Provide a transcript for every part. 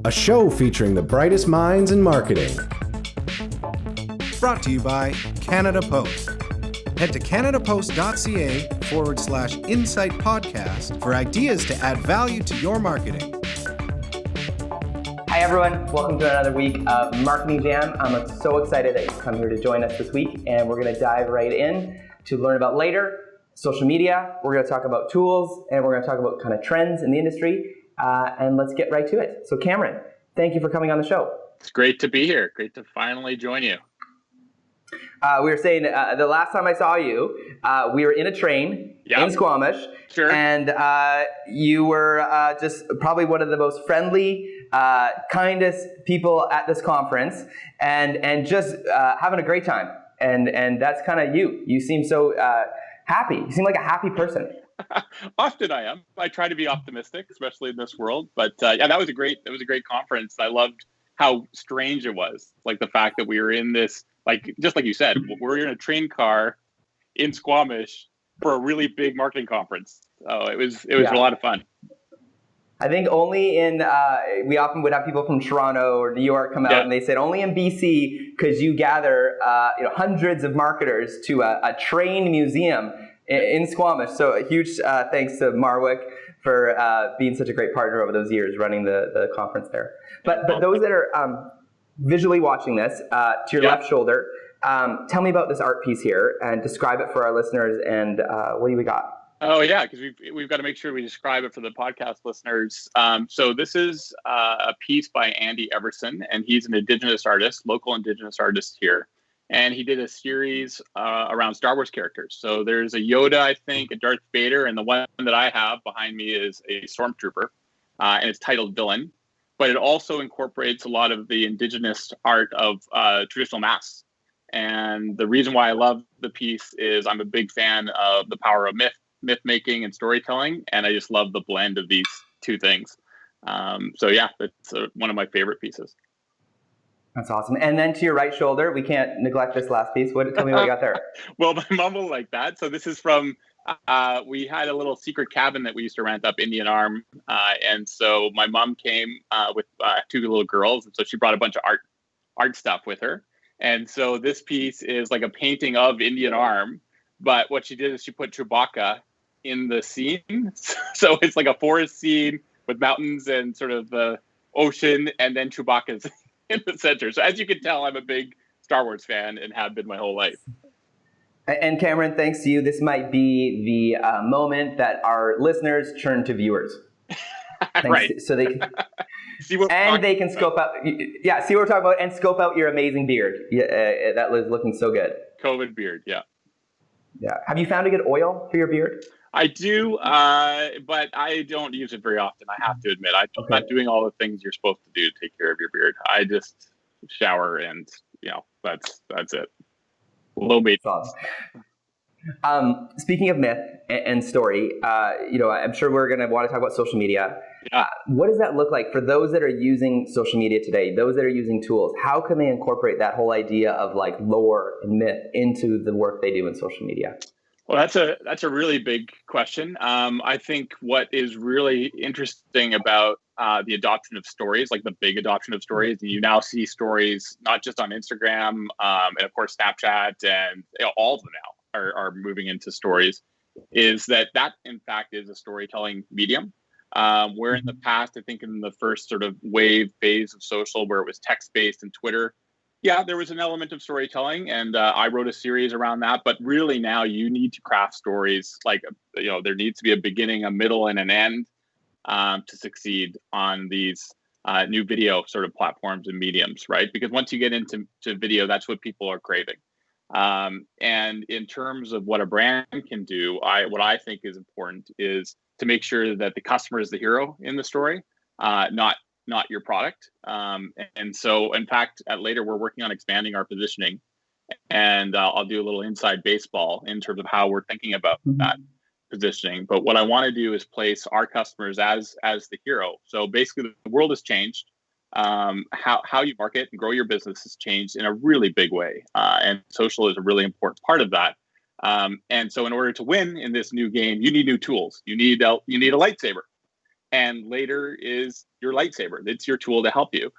a show featuring the brightest minds in marketing. Brought to you by Canada Post. Head to canadapost.ca/insight podcast for ideas to add value to your marketing. Hi everyone, welcome to another week of Marketing Jam. I'm so excited that you've come here to join us this week, and we're going to dive right in to learn about Later, social media. We're going to talk about tools, and we're going to talk about kind of trends in the industry, and let's get right to it. So Cameron, thank you for coming on the show. It's great to be here. Great to finally join you. We were saying the last time I saw you, we were in a train in Squamish, Sure. And you were just probably one of the most friendly, kindest people at this conference, and just having a great time. And that's kind of you. You seem so happy. You seem like a happy person. Often I am. I try to be optimistic, especially in this world. But yeah, that was a great conference. I loved how strange it was. Like the fact that we were in this, like just like you said, we're in a train car in Squamish for a really big marketing conference. So it was a lot of fun. I think only in we often would have people from Toronto or New York come out, and they said only in BC could you gather hundreds of marketers to a train museum in Squamish. So a huge thanks to Marwick for being such a great partner over those years running the conference there. But those that are visually watching this, to your left shoulder, tell me about this art piece here and describe it for our listeners, and what do we got? Oh yeah, because we've got to make sure we describe it for the podcast listeners. So this is a piece by Andy Everson, and he's an Indigenous artist, local Indigenous artist here. And he did a series around Star Wars characters. So there's a Yoda, I think, a Darth Vader, and the one that I have behind me is a Stormtrooper, and it's titled Villain. But it also incorporates a lot of the Indigenous art of traditional masks. And the reason why I love the piece is I'm a big fan of the power of myth making and storytelling, and I just love the blend of these two things. So yeah, it's one of my favorite pieces. That's awesome. And then to your right shoulder, we can't neglect this last piece. Tell me what you got there. Well, my mom will like that. So this is from, we had a little secret cabin that we used to rent up Indian Arm. And so my mom came with two little girls. And so she brought a bunch of art stuff with her. And so this piece is like a painting of Indian Arm. But what she did is she put Chewbacca in the scene. So it's like a forest scene with mountains and sort of the ocean, and then Chewbacca's in the center. So as you can tell, I'm a big Star Wars fan and have been my whole life. And Cameron, thanks to you, this might be the moment that our listeners turn to viewers. Right. So they can see what they can scope out. Yeah, see what we're talking about, and scope out your amazing beard. That was looking so good. COVID beard, yeah. Yeah. Have you found a good oil for your beard? I do, but I don't use it very often. I have to admit, I'm not doing all the things you're supposed to do to take care of your beard. I just shower, and that's it. Low maintenance. Speaking of myth and story, I'm sure we're going to want to talk about social media. Yeah. What does that look like for those that are using social media today, those that are using tools? How can they incorporate that whole idea of like lore and myth into the work they do in social media? Well, that's a really big question. I think what is really interesting about the adoption of stories, like the big adoption of stories, and you now see stories not just on Instagram and of course Snapchat, and all of them now are moving into stories, is that in fact is a storytelling medium. Where in the past, I think in the first sort of wave phase of social, where it was text-based and Twitter, yeah, there was an element of storytelling, and I wrote a series around that. But really now you need to craft stories. Like, there needs to be a beginning, a middle, and an end to succeed on these new video sort of platforms and mediums, right? Because once you get into video, that's what people are craving. And in terms of what a brand can do, what I think is important is to make sure that the customer is the hero in the story, not your product. And so, in fact, at Later, we're working on expanding our positioning, and I'll do a little inside baseball in terms of how we're thinking about that positioning. But what I want to do is place our customers as the hero. So basically, the world has changed. How you market and grow your business has changed in a really big way, and social is a really important part of that. And so, in order to win in this new game, you need new tools. You need a lightsaber. and later is your lightsaber. It's your tool to help you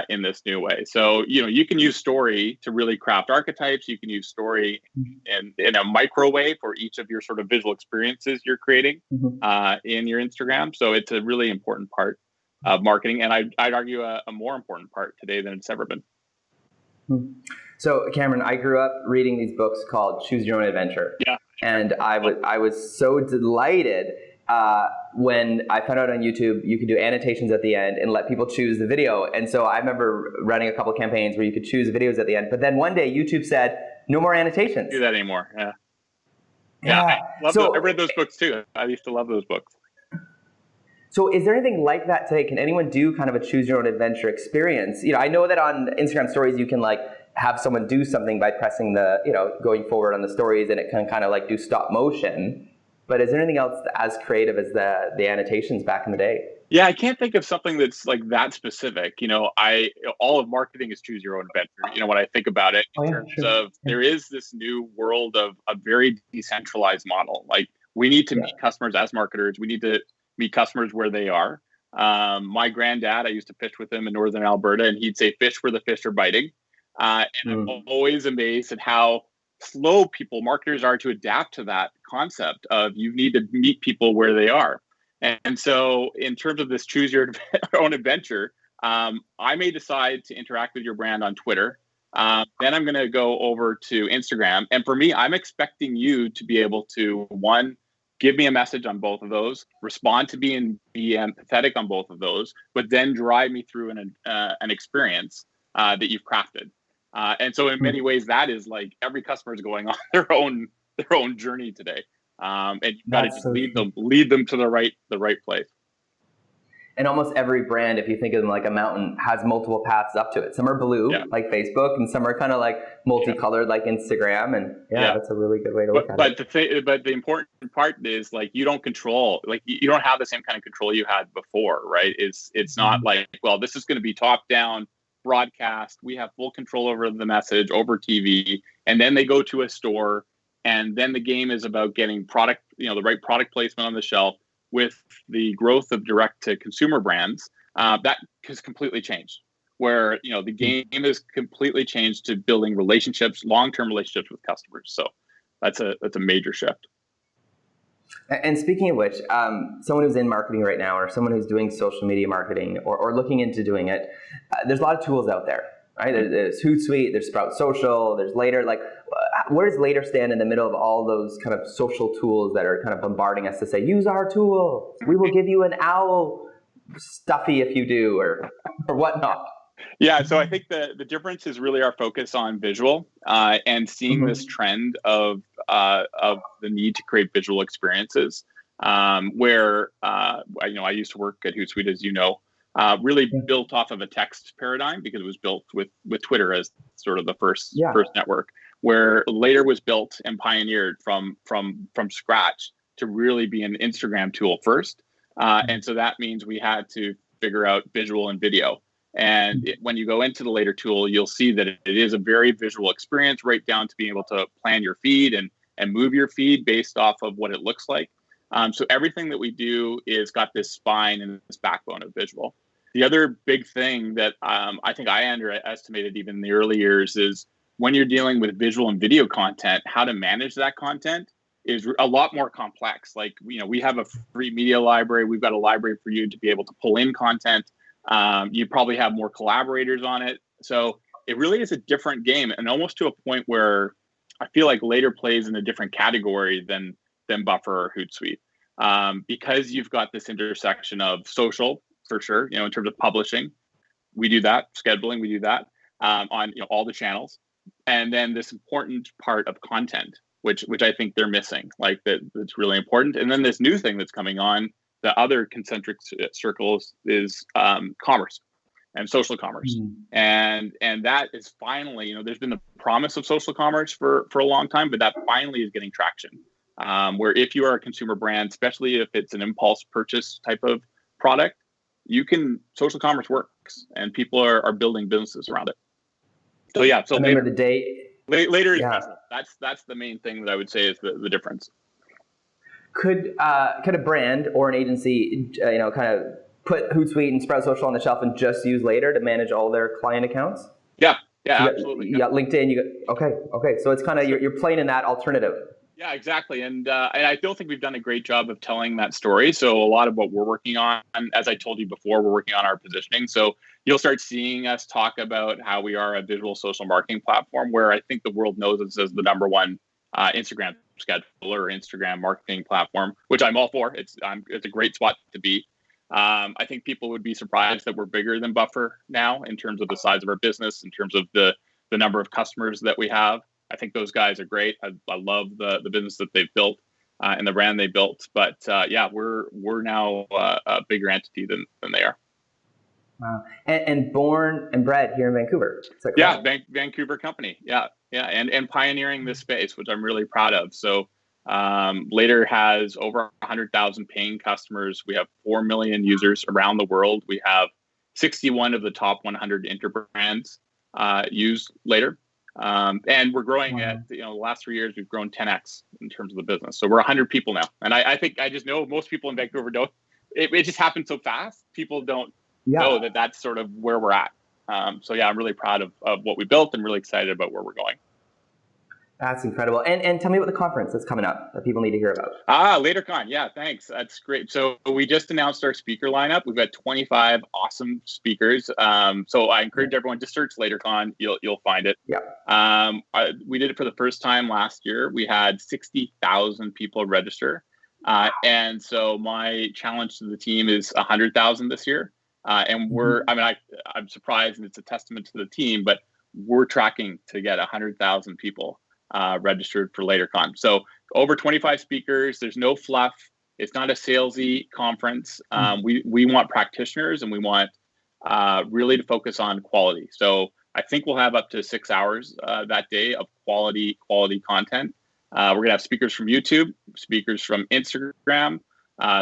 in this new way. So, you can use story to really craft archetypes. You can use story in a micro way for each of your sort of visual experiences you're creating in your Instagram. So it's a really important part of marketing. And I'd argue a more important part today than it's ever been. So Cameron, I grew up reading these books called Choose Your Own Adventure. Yeah. And I was so delighted when I found out on YouTube you could do annotations at the end and let people choose the video. And so I remember running a couple campaigns where you could choose videos at the end. But then one day YouTube said, no more annotations. Do that anymore. Yeah. I read those books too. I used to love those books. So is there anything like that today? Can anyone do kind of a choose your own adventure experience? I know that on Instagram stories you can have someone do something by pressing going forward on the stories, and it can kind of do stop motion. But is there anything else as creative as the annotations back in the day? Yeah, I can't think of something that's that specific. All of marketing is choose your own adventure. When I think about it in terms of there is this new world of a very decentralized model. We need to meet customers as marketers. We need to meet customers where they are. My granddad, I used to fish with him in northern Alberta, and he'd say, "Fish where the fish are biting." And I'm always amazed at how slow marketers are to adapt to that concept of you need to meet people where they are. And so in terms of this choose your own adventure, I may decide to interact with your brand on Twitter. Then I'm going to go over to Instagram. And for me, I'm expecting you to be able to, one, give me a message on both of those, respond to be empathetic on both of those, but then drive me through an experience that you've crafted. And so in many ways, that is every customer is going on their own journey today. And you've got to just lead them to the right place. And almost every brand, if you think of them like a mountain, has multiple paths up to it. Some are blue, like Facebook, and some are kind of multicolored, like Instagram. And that's a really good way to look at it. But the important part is you don't control, you don't have the same kind of control you had before, right? It's not this is going to be top down broadcast. We have full control over the message, over TV, and then they go to a store, and then the game is about getting product, the right product placement on the shelf. With the growth of direct to consumer brands, that has completely changed. Where the game has completely changed to building relationships, long-term relationships with customers. So that's a major shift. And speaking of which, someone who's in marketing right now, or someone who's doing social media marketing, or looking into doing it, there's a lot of tools out there, right? There's Hootsuite, there's Sprout Social, there's Later. Where does Later stand in the middle of all those kind of social tools that are kind of bombarding us to say, use our tool, we will give you an owl stuffy if you do, or whatnot? Yeah, so I think the difference is really our focus on visual and seeing this trend of the need to create visual experiences. Where I used to work at Hootsuite, as you know, really built off of a text paradigm because it was built with Twitter as sort of the first network. Where Later was built and pioneered from scratch to really be an Instagram tool first, and so that means we had to figure out visual and video. And when you go into the Later tool, you'll see that it is a very visual experience, right down to being able to plan your feed and move your feed based off of what it looks like. So everything that we do is got this spine and this backbone of visual. The other big thing that I think I underestimated even in the early years is when you're dealing with visual and video content, how to manage that content is a lot more complex. We have a free media library. We've got a library for you to be able to pull in content. You probably have more collaborators on it. So it really is a different game, and almost to a point where I feel like Later plays in a different category than Buffer or Hootsuite. Because you've got this intersection of social, for sure, in terms of publishing. We do that. Scheduling, we do that on all the channels. And then this important part of content, which I think they're missing, that's really important. And then this new thing that's coming on, the other concentric circles, is commerce and social commerce. And that is finally, there's been the promise of social commerce for a long time, but that finally is getting traction. Where if you are a consumer brand, especially if it's an impulse purchase type of product, social commerce works, and people are building businesses around it. So yeah, so Later is possible. That's the main thing that I would say is the difference. Could a brand or an agency, kind of put Hootsuite and Sprout Social on the shelf and just use Later to manage all their client accounts? Yeah, So absolutely. You got LinkedIn. Okay. So it's kind of you're playing in that alternative. Yeah, exactly. And I don't think we've done a great job of telling that story. So a lot of what we're working on, as I told you before, we're working on our positioning. So you'll start seeing us talk about how we are a visual social marketing platform, where I think the world knows us as the number one Instagram scheduler or Instagram marketing platform, which I'm all for. It's a great spot to be. I think people would be surprised that we're bigger than Buffer now in terms of the size of our business, in terms of the number of customers that we have. I think those guys are great. I love the business that they've built and the brand they built. But we're now a bigger entity than they are. Wow. And born and bred here in Vancouver. Yeah, Vancouver company. Yeah, and pioneering this space, which I'm really proud of. So Later has over 100,000 paying customers. We have 4 million users around the world. We have 61 of the top 100 interbrands use Later. And we're growing at, the last 3 years, we've grown 10x in terms of the business. So we're 100 people now. And I think I just know most people in Vancouver don't, it just happened so fast. People don't know that that's sort of where we're at. So yeah, I'm really proud of what we built and really excited about where we're going. That's incredible. And tell me about the conference that's coming up that people need to hear about. LaterCon. Yeah, thanks. That's great. So we just announced our speaker lineup. We've got 25 awesome speakers. So I encourage everyone to search LaterCon. You'll find it. Yeah. We did it for the first time last year. We had 60,000 people register. And so my challenge to the team is 100,000 this year. And I'm surprised, and it's a testament to the team, but we're tracking to get 100,000 people registered for LaterCon. So over 25 speakers. There's no fluff. It's not a salesy conference. We want practitioners, and we want really to focus on quality. So I think we'll have up to 6 hours that day of quality content. We're gonna have speakers from YouTube, speakers from Instagram,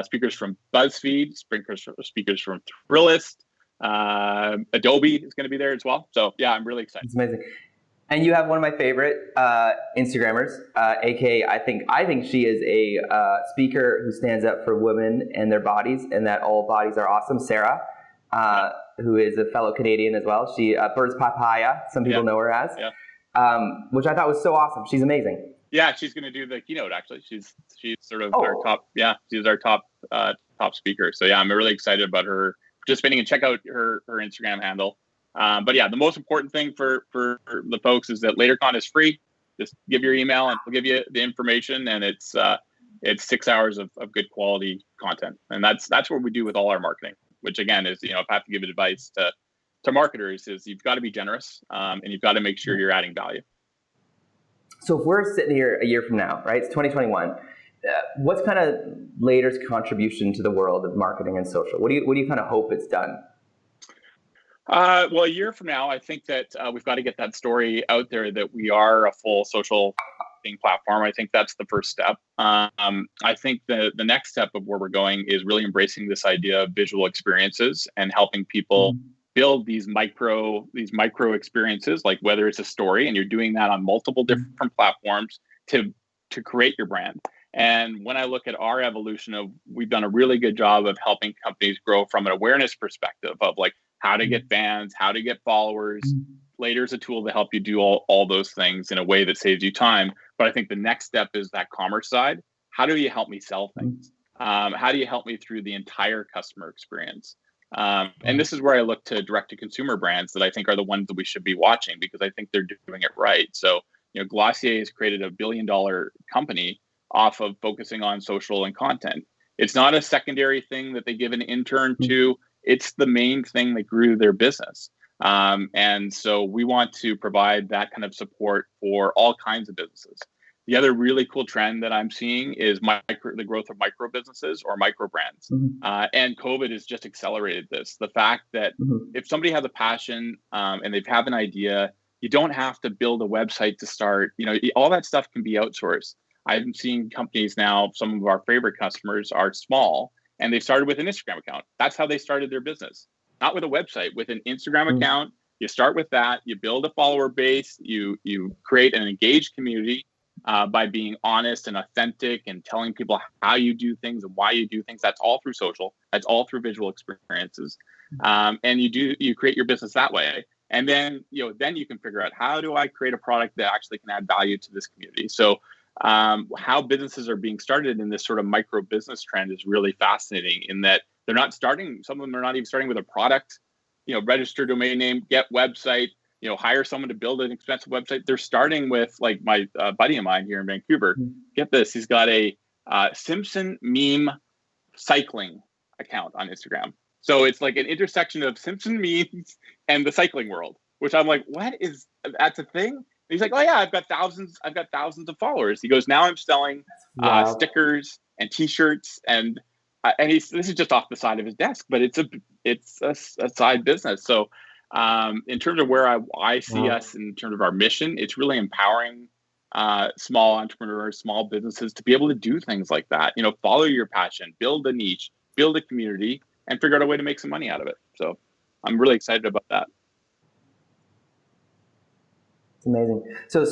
speakers from BuzzFeed, speakers from Thrillist. Adobe is going to be there as well. So yeah, I'm really excited. It's amazing. And you have one of my favorite Instagrammers, aka I think she is a speaker who stands up for women and their bodies, and that all bodies are awesome. Sarah, who is a fellow Canadian as well. She Birds Papaya, some people know her as, which I thought was so awesome. She's amazing. Yeah, she's going to do the keynote. Actually, she's sort of our top. Yeah, she's our top speaker. So yeah, I'm really excited about her participating, and check out her Instagram handle. But yeah, the most important thing for the folks is that LaterCon is free. Just give your email and we'll give you the information, and it's 6 hours of good quality content. And that's what we do with all our marketing, which again is, if I have to give advice to marketers, is you've got to be generous, and you've got to make sure you're adding value. So if we're sitting here a year from now, right, it's 2021, what's kind of Later's contribution to the world of marketing and social? What do you kind of hope it's done? Well, a year from now, I think that we've got to get that story out there that we are a full social marketing platform. I think that's the first step. I think the next step of where we're going is really embracing this idea of visual experiences and helping people build these micro experiences, like whether it's a story, and you're doing that on multiple different platforms to create your brand. And when I look at our evolution we've done a really good job of helping companies grow from an awareness perspective of like how to get fans, how to get followers. Later's a tool to help you do all those things in a way that saves you time. But I think the next step is that commerce side. How do you help me sell things? How do you help me through the entire customer experience? And this is where I look to direct-to-consumer brands that I think are the ones that we should be watching, because I think they're doing it right. So, Glossier has created $1 billion company off of focusing on social and content. It's not a secondary thing that they give an intern to. It's the main thing that grew their business. And so we want to provide that kind of support for all kinds of businesses. The other really cool trend that I'm seeing is the growth of micro businesses or micro brands. And COVID has just accelerated this. The fact that if somebody has a passion and they have an idea, you don't have to build a website to start. All that stuff can be outsourced. I'm seeing companies now, some of our favorite customers are small, and they started with an Instagram account. That's how they started their business. Not with a website, with an Instagram account. You start with that, you build a follower base, you create an engaged community, by being honest and authentic and telling people how you do things and why you do things. That's all through social. That's all through visual experiences. And you create your business that way. And then, then you can figure out, how do I create a product that actually can add value to this community? So how businesses are being started in this sort of micro business trend is really fascinating, in that they're not starting, some of them are not even starting with a product, register domain name, get website, hire someone to build an expensive website. They're starting with, like, my buddy of mine here in Vancouver. Get this, he's got a Simpson meme cycling account on Instagram. So it's like an intersection of Simpson memes and the cycling world, which I'm like, that's a thing? And he's like, oh yeah, I've got thousands of followers. He goes, now I'm selling stickers and t-shirts, and this is just off the side of his desk, but it's a side business. So in terms of where I see us in terms of our mission, it's really empowering small entrepreneurs, small businesses to be able to do things like that. Follow your passion, build a niche, build a community, and figure out a way to make some money out of it. So I'm really excited about that. It's amazing. So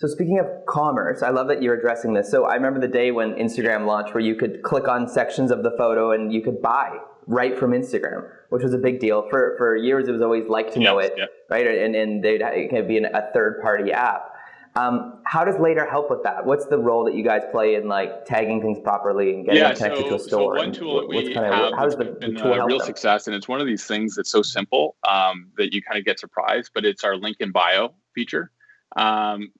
speaking of commerce, I love that you're addressing this. So I remember the day when Instagram launched, where you could click on sections of the photo and you could buy right from Instagram, which was a big deal. For years, it was always like to know it, right? And it can be a third-party app. How does Later help with that? What's the role that you guys play in, like, tagging things properly and getting it connected to a store? So one tool that we have how does that's the been tool a help real them? success, and it's one of these things that's so simple that you kind of get surprised, but it's our link in bio feature.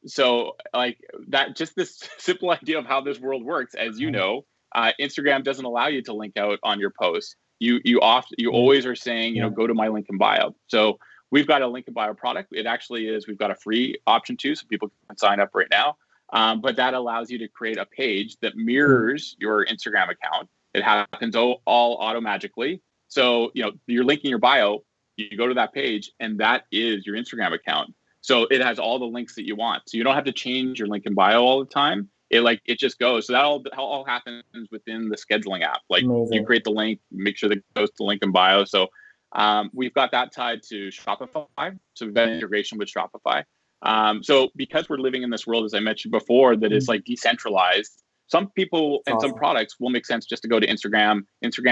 So like that, just this simple idea of how this world works, as you know, Instagram doesn't allow you to link out on your posts. You always are saying, go to my link in bio. So we've got a link in bio product. It actually is, we've got a free option too, so people can sign up right now. But that allows you to create a page that mirrors your Instagram account. It happens all automagically. So, you're linking your bio, you go to that page, and that is your Instagram account. So it has all the links that you want. So you don't have to change your link in bio all the time. It just goes. So that all happens within the scheduling app. Like, Amazing. You create the link, make sure that it goes to the link in bio. So we've got that tied to Shopify. So we've got an integration with Shopify. So because we're living in this world, as I mentioned before, that is like decentralized, some people and some products will make sense just to go to Instagram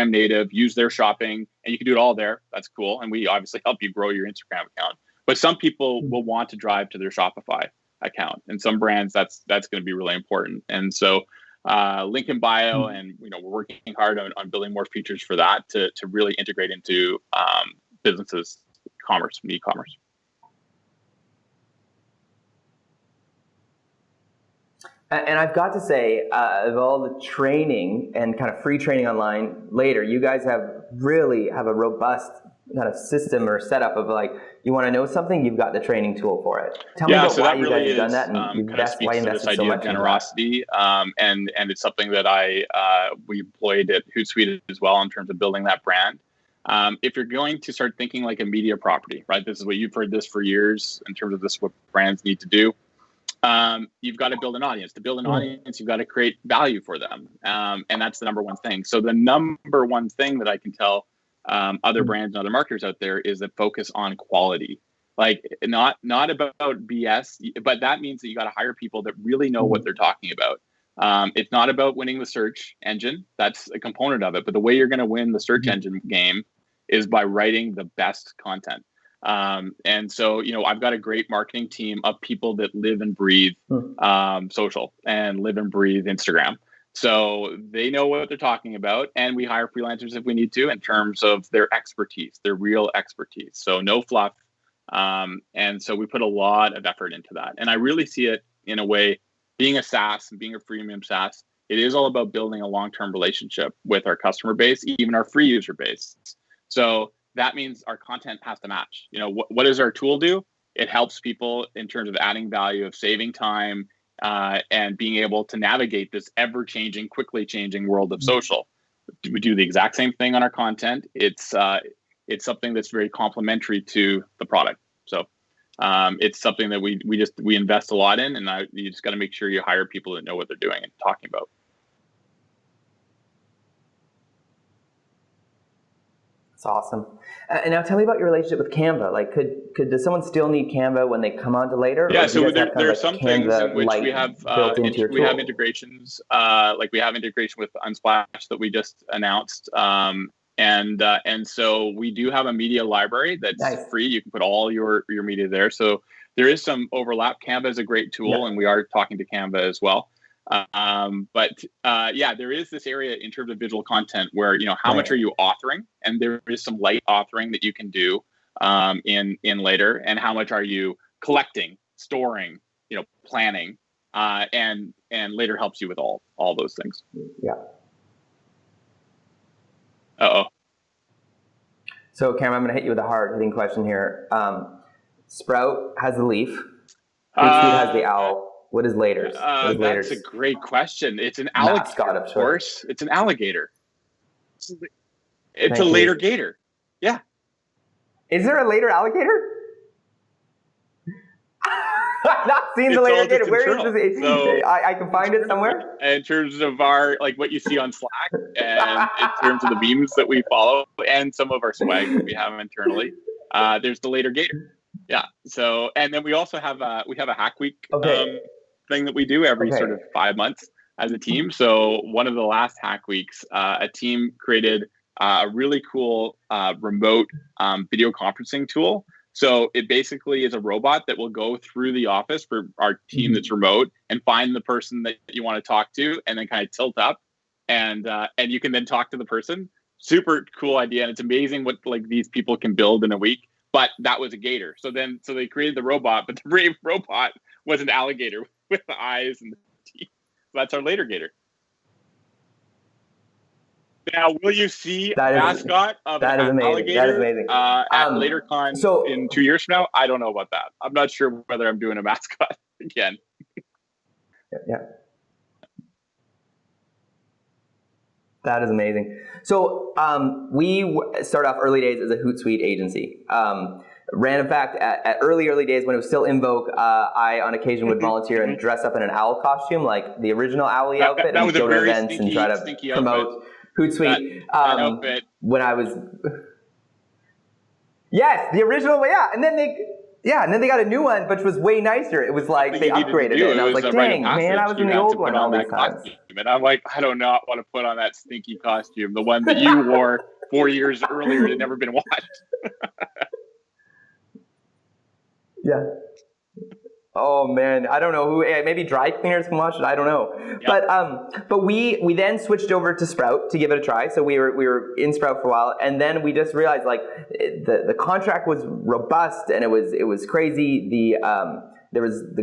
native, use their shopping, and you can do it all there. That's cool. And we obviously help you grow your Instagram account. But some people will want to drive to their Shopify account, and some brands that's going to be really important. And so link in bio, and we're working hard on building more features for that to really integrate into businesses, commerce, and e-commerce. And I've got to say, of all the training and kind of free training online Later, you guys really have a robust kind of system or setup of, like, you want to know something, you've got the training tool for it. Tell me about why you guys have done that, and why you invested so much in generosity. And it's something that we employed at Hootsuite as well in terms of building that brand. If you're going to start thinking like a media property, right? This is what you've heard this for years in terms of this, what brands need to do. You've got to build an audience. To build an audience, you've got to create value for them. And that's the number one thing. So the number one thing that I can tell other brands and other marketers out there is that focus on quality. Like, not about BS, but that means that you got to hire people that really know what they're talking about. It's not about winning the search engine. That's a component of it. But the way you're going to win the search engine game is by writing the best content. And so, I've got a great marketing team of people that live and breathe social and live and breathe Instagram. So they know what they're talking about, and we hire freelancers if we need to in terms of their expertise, their real expertise. So no fluff. And so we put a lot of effort into that. And I really see it in a way, being a SaaS and being a freemium SaaS, it is all about building a long-term relationship with our customer base, even our free user base. So that means our content has to match. What does our tool do? It helps people in terms of adding value, of saving time, and being able to navigate this ever-changing, quickly changing world of social. We do the exact same thing on our content. It's something that's very complementary to the product. So it's something that we invest a lot in, and you just got to make sure you hire people that know what they're doing and talking about. It's awesome. And now tell me about your relationship with Canva. Like, does someone still need Canva when they come on to later? Yeah, or do you so guys have kind there of are like some things Canva in which Lite we have built into your we have tool? integrations. Like we have integration with Unsplash that we just announced, and so we do have a media library that's Nice. free. You can put all your media there. So there is some overlap. Canva is a great tool, and we are talking to Canva as well. But there is this area in terms of visual content where, how much are you authoring? And there is some light authoring that you can do in later, and how much are you collecting, storing, planning, and later helps you with all those things. Yeah. So Cameron, I'm going to hit you with a hard-hitting question here. Sprout has the leaf. Hootsuite has the owl. What is Later's? That's a great question. It's an alligator, mascot of course. It's an alligator. It's Thank a you. later gator. Yeah. Is there a later alligator? I've not seen the later gator. Where is this? So, I can find it somewhere. In terms of our, like what you see on Slack, and in terms of the memes that we follow, and some of our swag that we have internally, there's the later gator. Yeah. So, and then we also have a Hack Week thing that we do every sort of 5 months as a team. So one of the last Hack Weeks, a team created a really cool remote video conferencing tool. So it basically is a robot that will go through the office for our team that's remote and find the person that you want to talk to, and then kind of tilt up, and you can then talk to the person. Super cool idea, and it's amazing what like these people can build in a week. But that was a gator. So they created the robot, but the brave robot was an alligator with the eyes and the teeth. So that's our later gator. Now, will you see a mascot of an alligator at LaterCon in 2 years from now? I don't know about that. I'm not sure whether I'm doing a mascot again. Yeah. That is amazing. So we started off early days as a Hootsuite agency. Random fact, at early days when it was still in vogue, I on occasion would volunteer and dress up in an owl costume, like the original Owlie outfit, and go to events and try to promote Hootsuite. That outfit. When I was... Yes, the original, yeah. And then they got a new one, which was way nicer. It was like they upgraded it. And I was like, dang, man, I was in the old one all these times. And I'm like, I do not want to put on that stinky costume, the one that you wore 4 years earlier and had never been washed. Yeah. Oh man, I don't know who. Maybe dry cleaners can wash it. I don't know. Yep. But we then switched over to Sprout to give it a try. So we were in Sprout for a while, and then we just realized like the contract was robust and it was crazy. The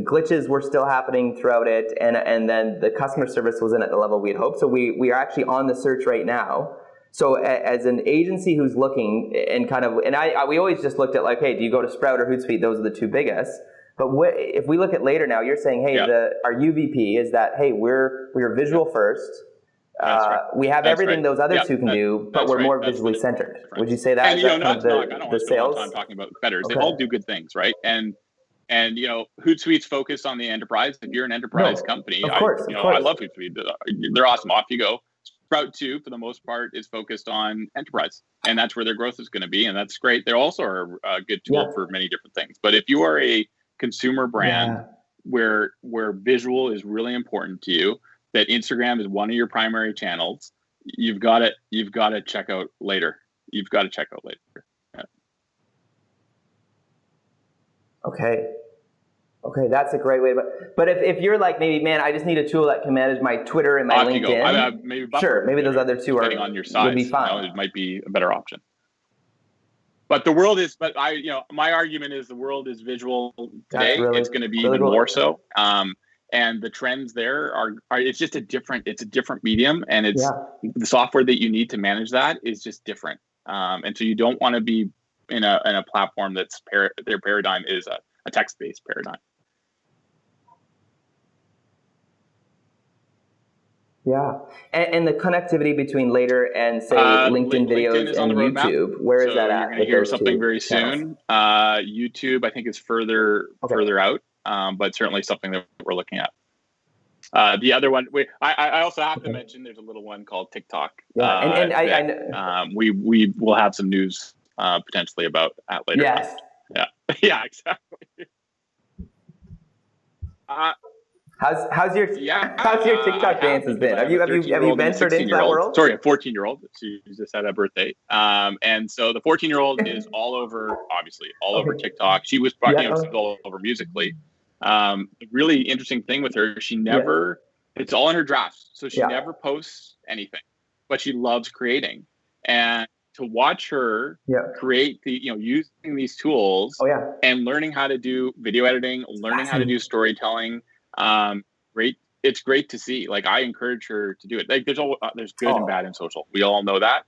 glitches were still happening throughout it, and then the customer service wasn't at the level we had hoped. So we are actually on the search right now. So as an agency who's looking and we always just looked at like, hey, do you go to Sprout or Hootsuite? Those are the two biggest. But if we look at later now, you're saying, hey, our UVP is that, hey, we're visual first. Right. We have everything those other two can do, but we're more visually centered. Would you say that? And I don't want to spend a lot of time talking about competitors. They all do good things, right? And Hootsuite's focused on the enterprise. If you're an enterprise company, of course. I love Hootsuite. They're awesome. Off you go. Sprout 2, for the most part, is focused on enterprise, and that's where their growth is going to be, and that's great. They also are a good tool for many different things. But if you are a consumer brand where visual is really important to you, that Instagram is one of your primary channels, you've got to check out later. You've got to check out later. Yeah. Okay, that's a great way. But if you're like, maybe, man, I just need a tool that can manage my Twitter and my LinkedIn. Maybe those other two depending on your size, would be fine. It might be a better option. But my argument is the world is visual today. It's going to be even more so. And the trends there are it's just a different medium, and it's the software that you need to manage that is just different. And so you don't want to be in a platform that's their paradigm is a text-based paradigm. Yeah, and the connectivity between Later and say LinkedIn videos and YouTube, where is that at? You're going to hear something very soon. YouTube, I think, is further out, but certainly something that we're looking at. The other one, I also have to mention there's a little one called TikTok. Yeah, We will have some news potentially about that later. Yes. Yeah. Yeah, exactly. How's your TikTok dances been? Have you ventured into that world? Sorry, a 14-year-old. She just had a birthday. And so the 14-year-old is all over TikTok. She was all over Musically. The really interesting thing with her, she never, it's all in her drafts. So she never posts anything, but she loves creating. And to watch her create using these tools and learning how to do video editing, learning how to do storytelling, it's great to see. Like, I encourage her to do it. Like, there's good and bad in social. We all know that.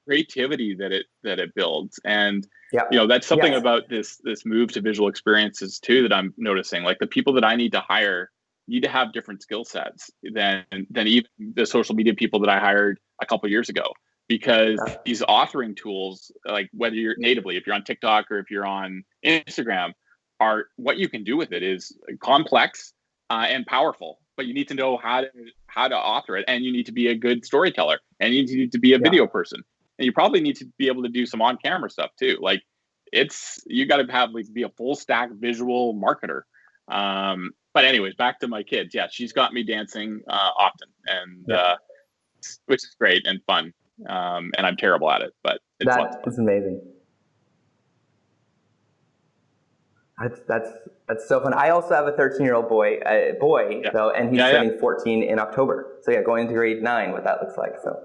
Creativity that it builds, and that's something about this move to visual experiences too that I'm noticing. Like, the people that I need to hire need to have different skill sets than even the social media people that I hired a couple of years ago, because these authoring tools, like whether you're natively, if you're on TikTok or if you're on Instagram, what you can do with it is complex and powerful, but you need to know how to author it, and you need to be a good storyteller, and you need to be a video person, and you probably need to be able to do some on-camera stuff too. Like, you got to have be a full stack visual marketer. But anyways, back to my kids. Yeah, she's got me dancing often, and which is great and fun. And I'm terrible at it, but it's fun. It's amazing. That's so fun. I also have a 13-year-old boy though, and he's turning 14 in October. So going into grade 9, what that looks like. So,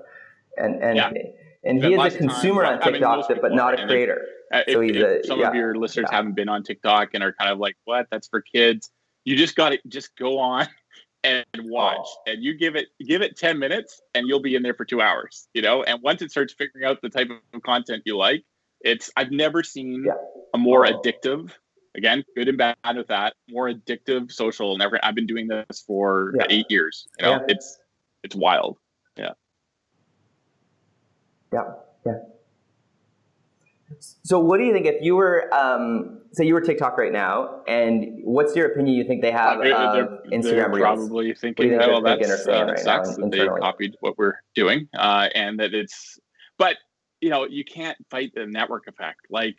and he is a consumer on TikTok, but not a creator. If some of your listeners haven't been on TikTok and are kind of like, what? That's for kids. You just got to go on and watch, and you give it 10 minutes, and you'll be in there for 2 hours. And once it starts figuring out the type of content you like, I've never seen a more addictive. Again, good and bad with that. More addictive social. I've been doing this for 8 years. It's wild. Yeah. So, what do you think if you were, say, you were TikTok right now, and what's your opinion? You think they have Instagram they're Reels? Probably thinking, that sucks that they copied what we're doing, and that it's. But you can't fight the network effect. Like.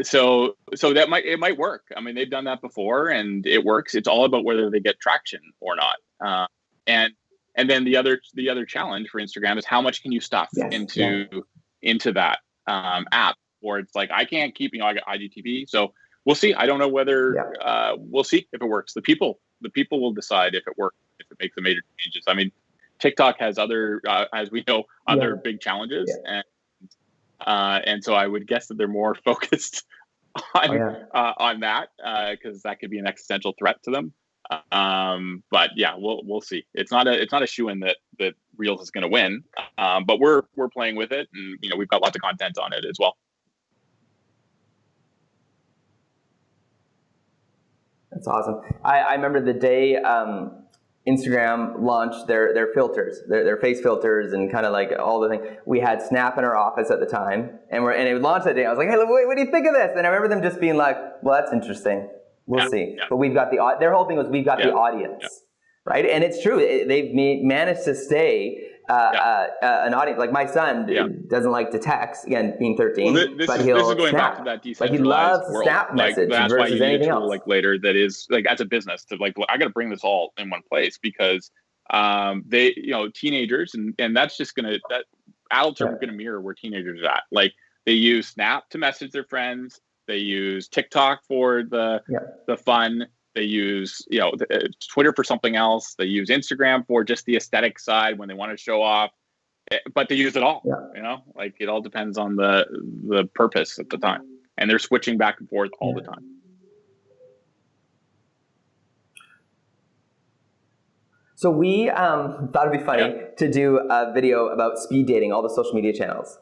So that might work. I mean, they've done that before, and it works. It's all about whether they get traction or not. And then the other challenge for Instagram is how much can you stuff into that app, or it's like, I can't keep. I got IGTV, so we'll see. I don't know whether we'll see if it works. The people will decide if it works, if it makes the major changes. I mean, TikTok has other, as we know, other big challenges, and so I would guess that they're more focused on that, because that could be an existential threat to them. But we'll see. It's not a shoo-in that Reels is going to win, but we're playing with it, and we've got lots of content on it as well. That's awesome. I remember the day Instagram launched their filters, their face filters, and kind of like all the things. We had Snap in our office at the time, and it launched that day. I was like, hey, what do you think of this? And I remember them just being like, well, that's interesting. We'll see. But we've got their whole thing was, we've got the audience, right? And it's true. They've managed to stay an audience. Like, my son doesn't like to text, again, being 13, but he'll this is going snap. back to that decentralized like, he loves world. Snap message that's why versus you need anything a tool else. like Later that is like, as a business, to like, I got to bring this all in one place, because they, teenagers, and that's just that adults are going to mirror where teenagers are at. Like, they use Snap to message their friends. They use TikTok for the fun. They use Twitter for something else. They use Instagram for just the aesthetic side when they want to show off. But they use it all. Like, it all depends on the purpose at the time, and they're switching back and forth all the time. So we thought it'd be funny to do a video about speed dating, all the social media channels.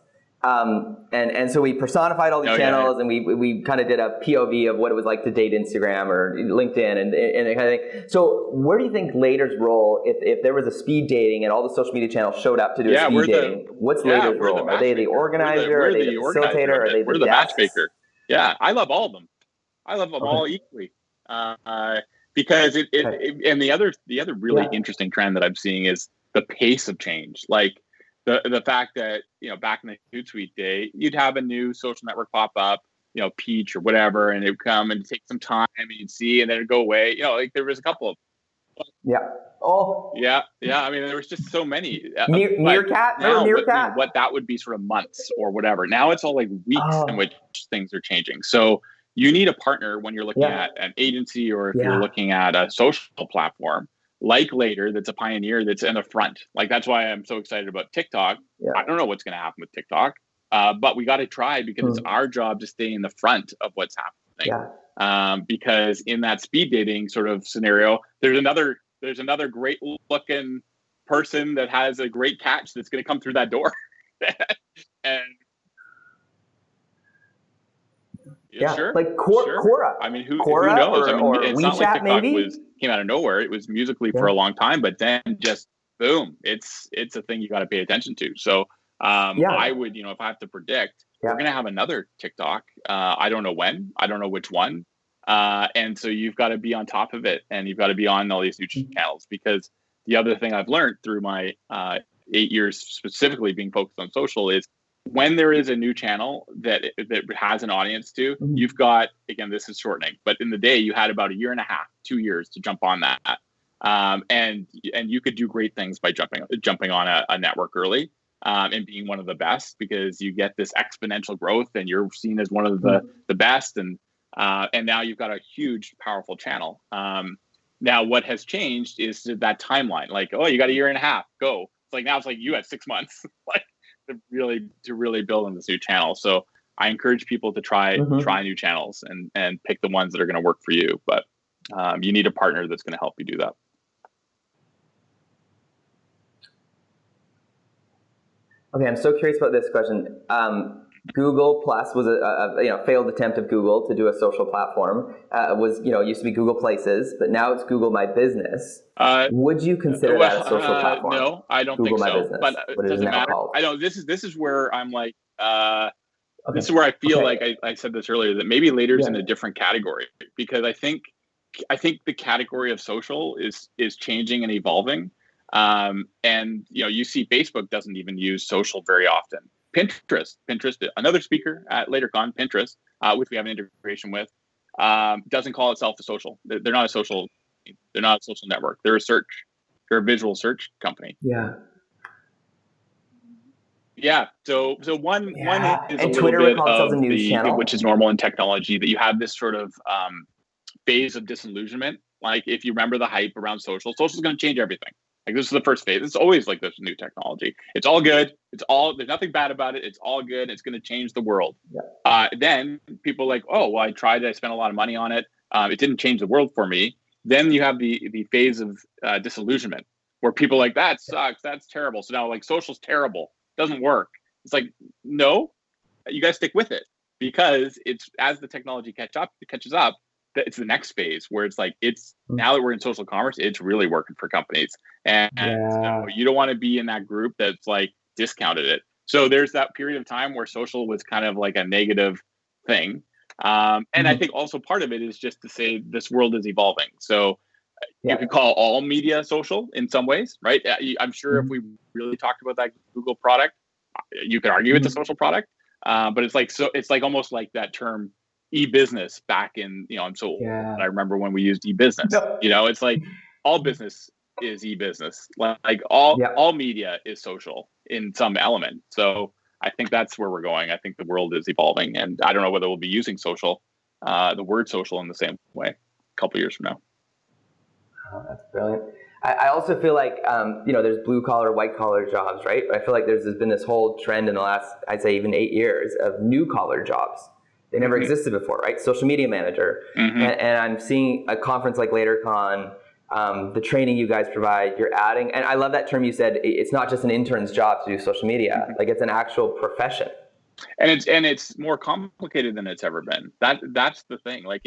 And so we personified all these channels, and we kind of did a POV of what it was like to date Instagram or LinkedIn and that kind of thing. So where do you think Later's role, if there was a speed dating and all the social media channels showed up to do a speed dating, what's Later's role? Are they the organizer? Are they the facilitator? Are they the matchmaker? Yeah, I love all of them. I love them all equally. because and the other really interesting trend that I'm seeing is the pace of change. Like the fact that, back in the Hootsuite day, you'd have a new social network pop up, Peach or whatever, and it would come and take some time and you'd see, and then it'd go away. Like there was a couple of. Yeah. Oh. Yeah. I mean, there was just so many. Meerkat. Now, Meerkat. what that would be sort of months or whatever. Now it's all like weeks in which things are changing. So you need a partner when you're looking at an agency, or if you're looking at a social platform like Later, that's a pioneer, that's in the front. Like that's why I'm so excited about TikTok. Yeah. I don't know what's going to happen with TikTok, but we got to try, because it's our job to stay in the front of what's happening. Yeah. Because in that speed dating sort of scenario, there's another great looking person that has a great catch that's going to come through that door. And sure, like Quora. I mean, who Quora knows? Or it's WeChat, not like TikTok maybe came out of nowhere. It was Musical.ly for a long time, but then just boom, it's a thing you got to pay attention to. So I would, if I have to predict, we're going to have another TikTok. I don't know when, I don't know which one. And so you've got to be on top of it, and you've got to be on all these new channels, because the other thing I've learned through my 8 years specifically being focused on social is, when there is a new channel that has an audience to, you've got, again, this is shortening, but in the day you had about 1.5 years, 2 years to jump on that. And you could do great things by jumping on a network early, and being one of the best, because you get this exponential growth and you're seen as one of the best. And now you've got a huge, powerful channel. Now what has changed is that timeline. Like, oh, you got 1.5 years, go. It's like, now it's like you had 6 months, like to really build on this new channel. So I encourage people to try new channels and pick the ones that are going to work for you. But you need a partner that's going to help you do that. Okay, I'm so curious about this question. Google Plus was a failed attempt of Google to do a social platform. It used to be Google Places, but now it's Google My Business. Would you consider that a social platform? No, I don't Google think so. My Business, but it doesn't matter. Called. I know this is where I'm like, this is where I feel like I said this earlier, that maybe Later's in a different category, because I think the category of social is changing and evolving. And you see Facebook doesn't even use social very often. Pinterest, another speaker at LaterCon, Pinterest, which we have an integration with, doesn't call itself a social. They're not a social network. They're a visual search company. Yeah. Yeah. So one is and a Twitter little bit of a news channel, which is normal in technology, that you have this sort of phase of disillusionment. Like, if you remember the hype around social is going to change everything. Like, this is the first phase. It's always like this new technology. It's all good. There's nothing bad about it. It's all good. It's going to change the world. Yeah. Then people are like, oh, well, I tried it. I spent a lot of money on it. It didn't change the world for me. Then you have the phase of disillusionment, where people are like, that sucks. That's terrible. So now, like, social's terrible. It doesn't work. It's like, no, you guys stick with it, because it's, as the technology catches up, it's the next phase where it's like, now that we're in social commerce, it's really working for companies. And so you don't want to be in that group that's like discounted it. So there's that period of time where social was kind of like a negative thing. And I think also part of it is just to say this world is evolving. So you could call all media social in some ways, right? I'm sure if we really talked about that Google product, you could argue it's a social product. But it's like almost like that term e-business back in, I'm so old. I remember when we used e-business. It's like all business is e-business. Like all media is social in some element. So I think that's where we're going. I think the world is evolving, and I don't know whether we'll be using social, the word social, in the same way a couple of years from now. Oh, that's brilliant. I also feel like, there's blue collar, white collar jobs, right? I feel like there's been this whole trend in the last, I'd say even 8 years, of new collar jobs. They never existed before, right? Social media manager. And I'm seeing a conference like LaterCon, the training you guys provide, you're adding, and I love that term you said, it's not just an intern's job to do social media, like it's an actual profession. And it's more complicated than it's ever been. That's the thing. Like,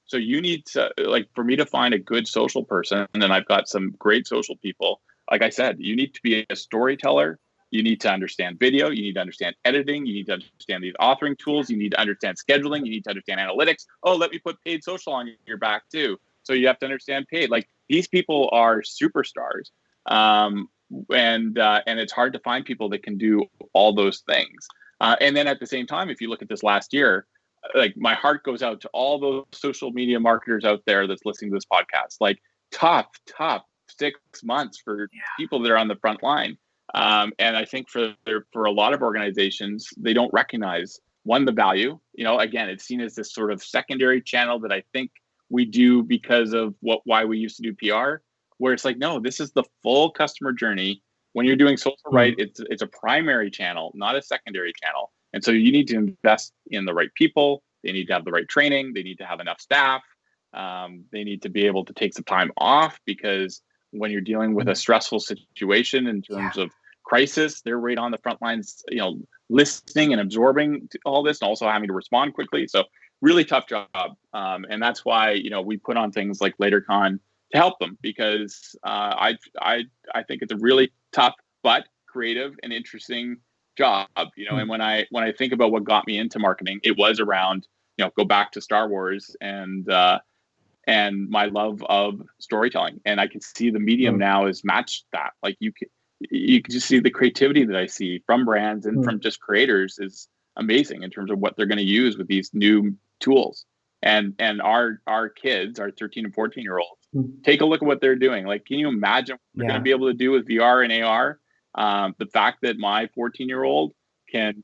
so you need to, like, for me to find a good social person, and then I've got some great social people, like I said, you need to be a storyteller. You need to understand video. You need to understand editing. You need to understand these authoring tools. You need to understand scheduling. You need to understand analytics. Oh, let me put paid social on your back too. So you have to understand paid. Like, these people are superstars. And it's hard to find people that can do all those things. And then at the same time, if you look at this last year, like, my heart goes out to all those social media marketers out there that's listening to this podcast. Like, tough 6 months for people that are on the front line. And I think for a lot of organizations, they don't recognize, one, the value. Again, it's seen as this sort of secondary channel that I think we do because of why we used to do PR, where it's like, no, this is the full customer journey. When you're doing social, right, it's a primary channel, not a secondary channel. And so you need to invest in the right people. They need to have the right training. They need to have enough staff. They need to be able to take some time off, because when you're dealing with a stressful situation in terms of crisis, they're right on the front lines, listening and absorbing all this, and also having to respond quickly. So really tough job. And that's why, we put on things like LaterCon to help them, because I think it's a really tough but creative and interesting job. And when I think about what got me into marketing, it was around, go back to Star Wars and my love of storytelling. And I can see the medium now has matched that. Like, you can just see the creativity that I see from brands and from just creators is amazing in terms of what they're going to use with these new tools. And our kids, our 13 and 14-year-olds, take a look at what they're doing. Like, can you imagine what they're going to be able to do with VR and AR? The fact that my 14-year-old can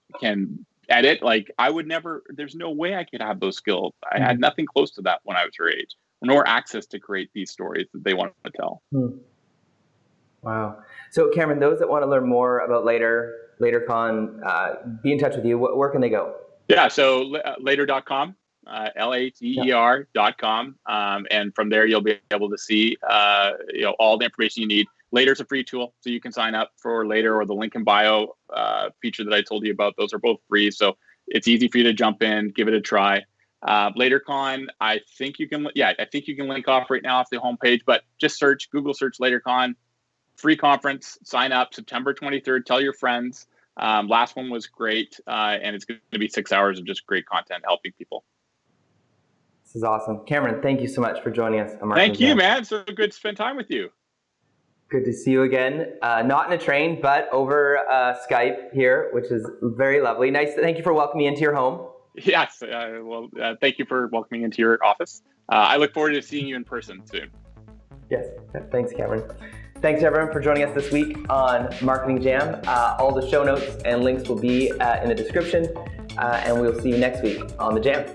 edit, like, I would never, there's no way I could have those skills. I had nothing close to that when I was her age, nor access to create these stories that they want to tell. Wow. So Cameron, those that want to learn more about LaterCon, be in touch with you. Where can they go? Yeah, so later.com, later.com. And from there, you'll be able to see all the information you need. Later's a free tool, so you can sign up for Later or the link in bio feature that I told you about. Those are both free, so it's easy for you to jump in, give it a try. LaterCon, I think you can link off right now off the homepage, but just Google search LaterCon, free conference, sign up September 23rd, tell your friends. Last one was great, and it's going to be 6 hours of just great content helping people. This is awesome. Cameron, thank you so much for joining us. Thank you, man. So good to spend time with you. Good to see you again. Not in a train, but over Skype here, which is very lovely. Nice. Thank you for welcoming me into your home. Yes. Thank you for welcoming into your office. I look forward to seeing you in person soon. Yes. Thanks, Cameron. Thanks, everyone, for joining us this week on Marketing Jam. All the show notes and links will be in the description, and we'll see you next week on the Jam.